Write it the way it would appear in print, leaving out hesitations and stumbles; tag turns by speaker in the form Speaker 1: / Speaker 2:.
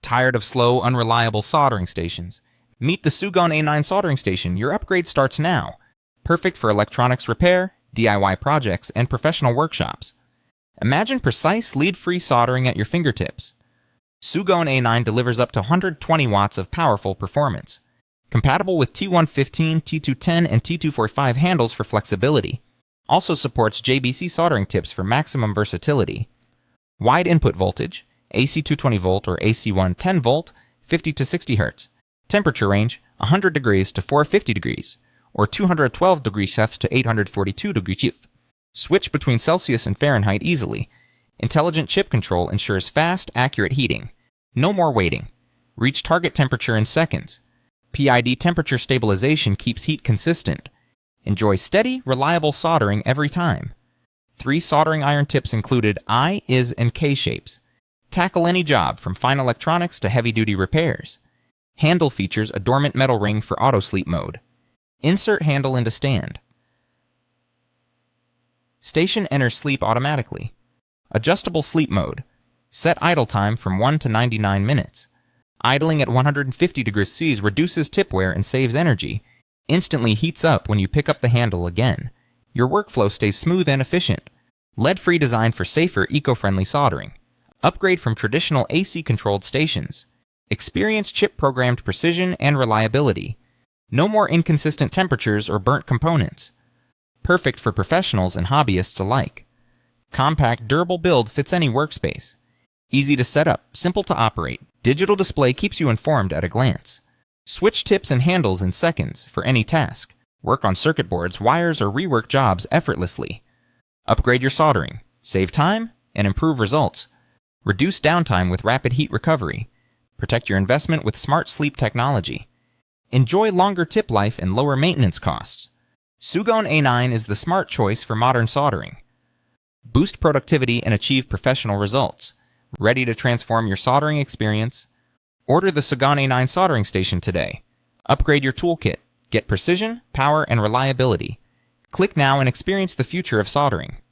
Speaker 1: Tired of slow, unreliable soldering stations? Meet the SUGON A9 soldering station. Your upgrade starts now. Perfect for electronics repair, DIY projects, and professional workshops. Imagine precise, lead-free soldering at your fingertips. SUGON A9 delivers up to 120 watts of powerful performance. Compatible with T115, T210, and T245 handles for flexibility. Also supports JBC soldering tips for maximum versatility. Wide input voltage, AC 220 volt or AC 110 volt, 50 to 60 Hz. Temperature range, 100 degrees to 450 degrees, or 212 degrees Celsius to 842 degrees Celsius. Switch between Celsius and Fahrenheit easily. Intelligent chip control ensures fast, accurate heating. No more waiting. Reach target temperature in seconds. PID temperature stabilization keeps heat consistent. Enjoy steady, reliable soldering every time. 3 soldering iron tips included I, is, and K shapes. Tackle any job from fine electronics to heavy-duty repairs. Handle features a dormant metal ring for auto sleep mode. Insert handle into stand. Station enters sleep automatically. Adjustable sleep mode. Set idle time from 1 to 99 minutes. Idling at 150 degrees Celsius reduces tip wear and saves energy. Instantly heats up when you pick up the handle again. Your workflow stays smooth and efficient. Lead-free design for safer, eco-friendly soldering. Upgrade from traditional AC-controlled stations. Experience chip-programmed precision and reliability. No more inconsistent temperatures or burnt components. Perfect for professionals and hobbyists alike. Compact, durable build fits any workspace. Easy to set up, simple to operate. Digital display keeps you informed at a glance. Switch tips and handles in seconds for any task. Work on circuit boards, wires, or rework jobs effortlessly. Upgrade your soldering. Save time and improve results. Reduce downtime with rapid heat recovery. Protect your investment with smart sleep technology. Enjoy longer tip life and lower maintenance costs. SUGON A9 is the smart choice for modern soldering. Boost productivity and achieve professional results. Ready to transform your soldering experience? Order the SUGON A9 soldering station today. Upgrade your toolkit. Get precision, power, and reliability. Click now and experience the future of soldering.